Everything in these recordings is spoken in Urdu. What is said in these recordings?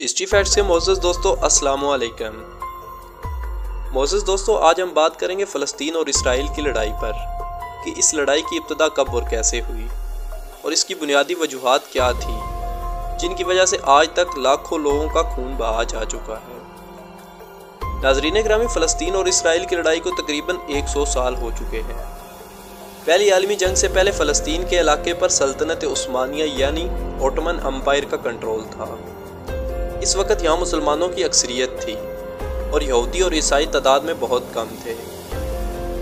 ہسٹری فیکٹس کے معزز دوستو السلام علیکم۔ معزز دوستو، آج ہم بات کریں گے فلسطین اور اسرائیل کی لڑائی پر کہ اس لڑائی کی ابتدا کب اور کیسے ہوئی اور اس کی بنیادی وجوہات کیا تھی جن کی وجہ سے آج تک لاکھوں لوگوں کا خون بہا جا چکا ہے۔ ناظرین گرامی، فلسطین اور اسرائیل کی لڑائی کو تقریباً 100 سال ہو چکے ہیں۔ پہلی عالمی جنگ سے پہلے فلسطین کے علاقے پر سلطنت عثمانیہ یعنی اوٹمن امپائر کا کنٹرول تھا۔ اس وقت یہاں مسلمانوں کی اکثریت تھی اور یہودی اور عیسائی تعداد میں بہت کم تھے۔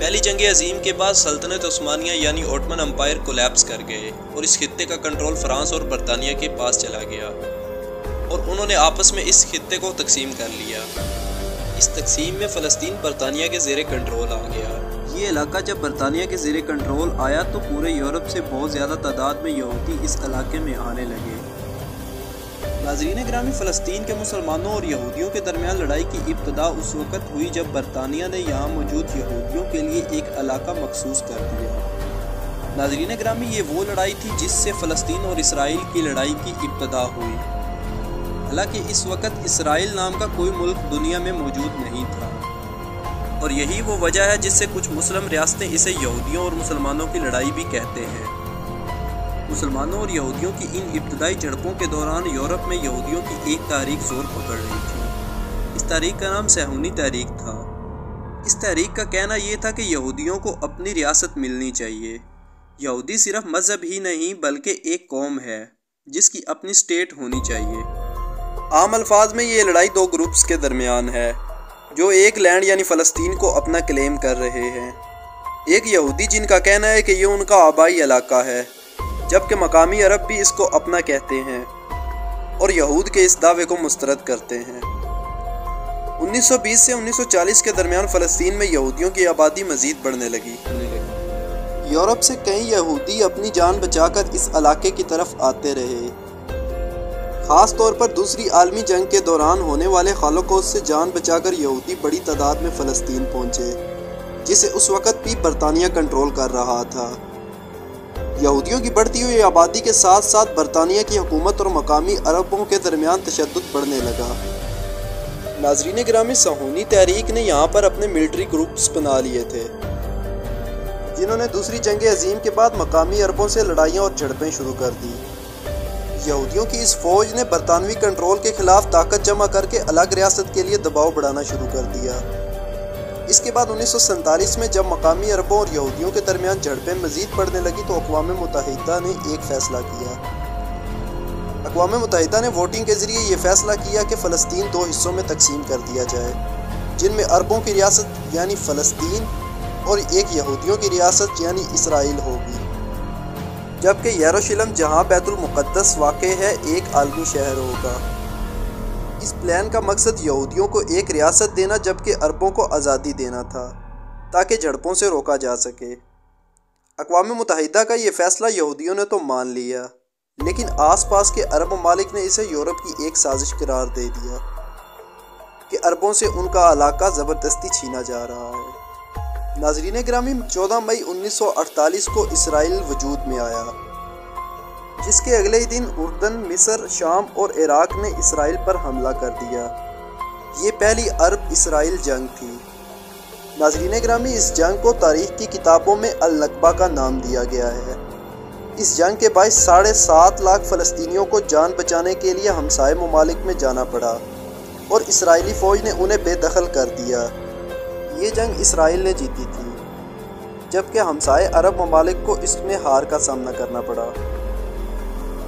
پہلی جنگ عظیم کے بعد سلطنت عثمانیہ یعنی اوٹمن امپائر کولیپس کر گئے اور اس خطے کا کنٹرول فرانس اور برطانیہ کے پاس چلا گیا اور انہوں نے آپس میں اس خطے کو تقسیم کر لیا۔ اس تقسیم میں فلسطین برطانیہ کے زیر کنٹرول آ گیا۔ یہ علاقہ جب برطانیہ کے زیر کنٹرول آیا تو پورے یورپ سے بہت زیادہ تعداد میں یہودی اس علاقے میں آنے لگے۔ ناظرین گرامی، فلسطین کے مسلمانوں اور یہودیوں کے درمیان لڑائی کی ابتدا اس وقت ہوئی جب برطانیہ نے یہاں موجود یہودیوں کے لیے ایک علاقہ مخصوص کر دیا۔ ناظرین گرامی، یہ وہ لڑائی تھی جس سے فلسطین اور اسرائیل کی لڑائی کی ابتدا ہوئی۔ حالانکہ اس وقت اسرائیل نام کا کوئی ملک دنیا میں موجود نہیں تھا اور یہی وہ وجہ ہے جس سے کچھ مسلم ریاستیں اسے یہودیوں اور مسلمانوں کی لڑائی بھی کہتے ہیں۔ مسلمانوں اور یہودیوں کی ان ابتدائی جھڑپوں کے دوران یورپ میں یہودیوں کی ایک تحریک زور پکڑ رہی تھی۔ اس تحریک کا نام صہیونی تحریک تھا۔ اس تحریک کا کہنا یہ تھا کہ یہودیوں کو اپنی ریاست ملنی چاہیے۔ یہودی صرف مذہب ہی نہیں بلکہ ایک قوم ہے جس کی اپنی اسٹیٹ ہونی چاہیے۔ عام الفاظ میں یہ لڑائی دو گروپس کے درمیان ہے جو ایک لینڈ یعنی فلسطین کو اپنا کلیم کر رہے ہیں۔ ایک یہودی جن کا کہنا ہے کہ یہ ان کا آبائی علاقہ ہے، جبکہ مقامی عرب بھی اس کو اپنا کہتے ہیں اور یہود کے اس دعوے کو مسترد کرتے ہیں۔ 1920 سے 1940 کے درمیان فلسطین میں یہودیوں کی آبادی مزید بڑھنے لگی۔ یورپ سے کئی یہودی اپنی جان بچا کر اس علاقے کی طرف آتے رہے۔ خاص طور پر دوسری عالمی جنگ کے دوران ہونے والے ہولوکوسٹ سے جان بچا کر یہودی بڑی تعداد میں فلسطین پہنچے، جسے اس وقت بھی برطانیہ کنٹرول کر رہا تھا۔ یہودیوں کی بڑھتی ہوئی آبادی کے ساتھ ساتھ برطانیہ کی حکومت اور مقامی عربوں کے درمیان تشدد بڑھنے لگا۔ ناظرین گرامی، صہیونی تحریک نے یہاں پر اپنے ملٹری گروپس بنا لیے تھے جنہوں نے دوسری جنگ عظیم کے بعد مقامی عربوں سے لڑائیاں اور جھڑپیں شروع کر دی۔ یہودیوں کی اس فوج نے برطانوی کنٹرول کے خلاف طاقت جمع کر کے الگ ریاست کے لیے دباؤ بڑھانا شروع کر دیا۔ اس کے بعد 1947 میں جب مقامی عربوں اور یہودیوں کے درمیان جھڑپیں مزید بڑھنے لگی تو اقوام متحدہ نے ایک فیصلہ کیا۔ اقوام متحدہ نے ووٹنگ کے ذریعے یہ فیصلہ کیا کہ فلسطین دو حصوں میں تقسیم کر دیا جائے، جن میں عربوں کی ریاست یعنی فلسطین اور ایک یہودیوں کی ریاست یعنی اسرائیل ہوگی، جبکہ یروشلم جہاں بیت المقدس واقع ہے ایک عالمی شہر ہوگا۔ اس پلان کا مقصد یہودیوں کو ایک ریاست دینا جبکہ عربوں کو آزادی دینا تھا تاکہ جھڑپوں سے روکا جا سکے۔ اقوام متحدہ کا یہ فیصلہ یہودیوں نے تو مان لیا، لیکن آس پاس کے عرب ممالک نے اسے یورپ کی ایک سازش قرار دے دیا کہ عربوں سے ان کا علاقہ زبردستی چھینا جا رہا ہے۔ ناظرین گرامی، 14 مئی 1948 کو اسرائیل وجود میں آیا، جس کے اگلے ہی دن اردن، مصر، شام اور عراق نے اسرائیل پر حملہ کر دیا۔ یہ پہلی عرب اسرائیل جنگ تھی۔ ناظرین گرامی، اس جنگ کو تاریخ کی کتابوں میں النکبہ کا نام دیا گیا ہے۔ اس جنگ کے باعث 7.5 لاکھ فلسطینیوں کو جان بچانے کے لیے ہمسائے ممالک میں جانا پڑا اور اسرائیلی فوج نے انہیں بے دخل کر دیا۔ یہ جنگ اسرائیل نے جیتی تھی، جبکہ ہمسائے عرب ممالک کو اس میں ہار کا سامنا کرنا پڑا۔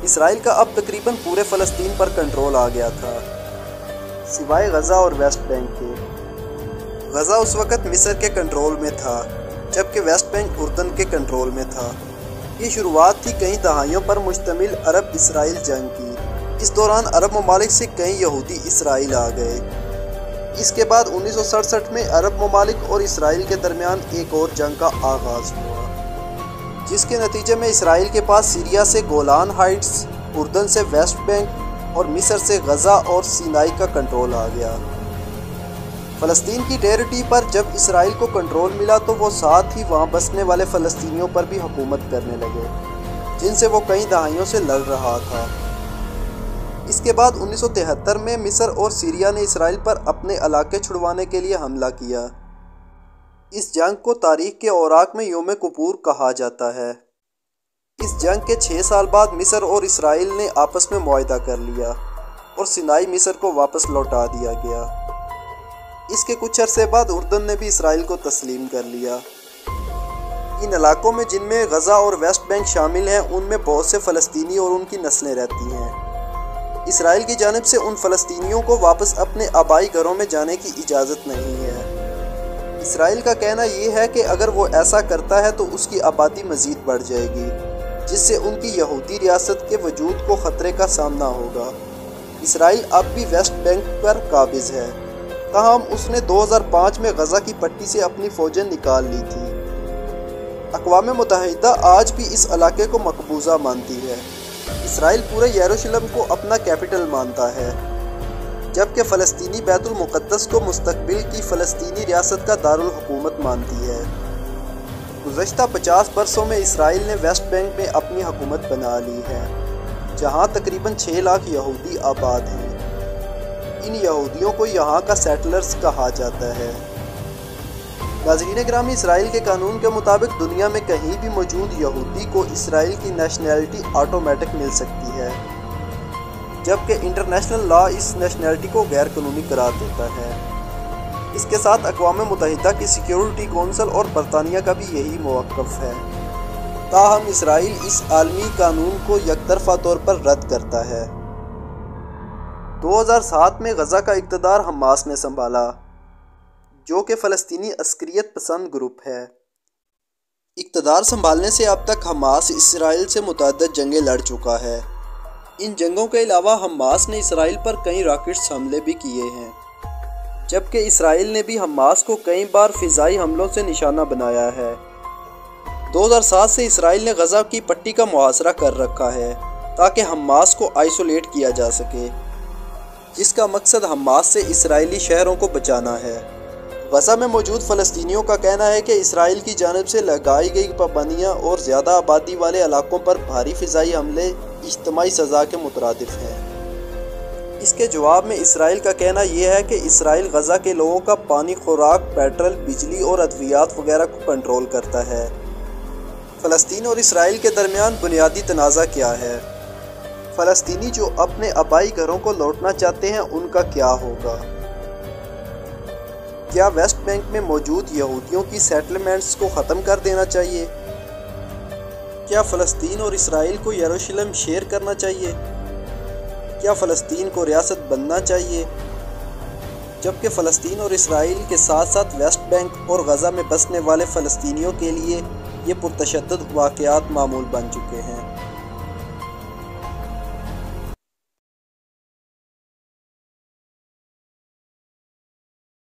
اسرائیل کا اب تقریباً پورے فلسطین پر کنٹرول آ گیا تھا، سوائے غزہ اور ویسٹ بینک کے۔ غزہ اس وقت مصر کے کنٹرول میں تھا، جبکہ ویسٹ بینک اردن کے کنٹرول میں تھا۔ یہ شروعات تھی کئی دہائیوں پر مشتمل عرب اسرائیل جنگ کی۔ اس دوران عرب ممالک سے کئی یہودی اسرائیل آ گئے۔ اس کے بعد 1967 میں عرب ممالک اور اسرائیل کے درمیان ایک اور جنگ کا آغاز ہوا، جس کے نتیجے میں اسرائیل کے پاس سیریا سے گولان ہائٹس، اردن سے ویسٹ بینک اور مصر سے غزہ اور سینائی کا کنٹرول آ گیا۔ فلسطین کی ٹیریٹری پر جب اسرائیل کو کنٹرول ملا تو وہ ساتھ ہی وہاں بسنے والے فلسطینیوں پر بھی حکومت کرنے لگے، جن سے وہ کئی دہائیوں سے لڑ رہا تھا۔ اس کے بعد 1973 میں مصر اور سیریا نے اسرائیل پر اپنے علاقے چھڑوانے کے لیے حملہ کیا۔ اس جنگ کو تاریخ کے اوراق میں یوم کپور کہا جاتا ہے۔ اس جنگ کے 6 سال بعد مصر اور اسرائیل نے آپس میں معاہدہ کر لیا اور سینائی مصر کو واپس لوٹا دیا گیا۔ اس کے کچھ عرصے بعد اردن نے بھی اسرائیل کو تسلیم کر لیا۔ ان علاقوں میں جن میں غزہ اور ویسٹ بینک شامل ہیں ان میں بہت سے فلسطینی اور ان کی نسلیں رہتی ہیں۔ اسرائیل کی جانب سے ان فلسطینیوں کو واپس اپنے آبائی گھروں میں جانے کی اجازت نہیں ہے۔ اسرائیل کا کہنا یہ ہے کہ اگر وہ ایسا کرتا ہے تو اس کی آبادی مزید بڑھ جائے گی، جس سے ان کی یہودی ریاست کے وجود کو خطرے کا سامنا ہوگا۔ اسرائیل اب بھی ویسٹ بینک پر قابض ہے، تاہم اس نے 2005 میں غزہ کی پٹی سے اپنی فوجیں نکال لی تھی۔ اقوام متحدہ آج بھی اس علاقے کو مقبوضہ مانتی ہے۔ اسرائیل پورے یروشلم کو اپنا کیپٹل مانتا ہے، جبکہ فلسطینی بیت المقدس کو مستقبل کی فلسطینی ریاست کا دارالحکومت مانتی ہے۔ گزشتہ 50 برسوں میں اسرائیل نے ویسٹ بینک میں اپنی حکومت بنا لی ہے، جہاں تقریباً 6 لاکھ یہودی آباد ہیں۔ ان یہودیوں کو یہاں کا سیٹلرز کہا جاتا ہے۔ ناظرین گرامی، اسرائیل کے قانون کے مطابق دنیا میں کہیں بھی موجود یہودی کو اسرائیل کی نیشنلٹی آٹومیٹک مل سکتی ہے، جبکہ انٹرنیشنل لا اس نیشنلٹی کو غیر قانونی قرار دیتا ہے۔ اس کے ساتھ اقوام متحدہ کی سیکیورٹی کونسل اور برطانیہ کا بھی یہی موقف ہے، تاہم اسرائیل اس عالمی قانون کو یک طرفہ طور پر رد کرتا ہے۔ 2007 میں غزہ کا اقتدار حماس نے سنبھالا، جو کہ فلسطینی عسکریت پسند گروپ ہے۔ اقتدار سنبھالنے سے اب تک حماس اسرائیل سے متعدد جنگیں لڑ چکا ہے۔ ان جنگوں کے علاوہ حماس نے اسرائیل پر کئی راکٹس حملے بھی کیے ہیں، جبکہ اسرائیل نے بھی حماس کو کئی بار فضائی حملوں سے نشانہ بنایا ہے۔ 2007 سے اسرائیل نے غزہ کی پٹی کا محاصرہ کر رکھا ہے تاکہ حماس کو آئسولیٹ کیا جا سکے، جس کا مقصد حماس سے اسرائیلی شہروں کو بچانا ہے۔ غزہ میں موجود فلسطینیوں کا کہنا ہے کہ اسرائیل کی جانب سے لگائی گئی پابندیاں اور زیادہ آبادی والے علاقوں پر بھاری فضائی حملے اجتماعی سزا کے مترادف ہیں۔ اس کے جواب میں اسرائیل کا کہنا یہ ہے کہ اسرائیل غزہ کے لوگوں کا پانی، خوراک، پیٹرول، بجلی اور ادویات وغیرہ کو کنٹرول کرتا ہے۔ فلسطین اور اسرائیل کے درمیان بنیادی تنازع کیا ہے؟ فلسطینی جو اپنے آبائی گھروں کو لوٹنا چاہتے ہیں ان کا کیا ہوگا؟ کیا ویسٹ بینک میں موجود یہودیوں کی سیٹلمنٹس کو ختم کر دینا چاہیے؟ کیا فلسطین اور اسرائیل کو یروشلم شیئر کرنا چاہیے؟ کیا فلسطین کو ریاست بننا چاہیے؟ جبکہ فلسطین اور اسرائیل کے ساتھ ساتھ ویسٹ بینک اور غزہ میں بسنے والے فلسطینیوں کے لیے یہ پرتشدد واقعات معمول بن چکے ہیں۔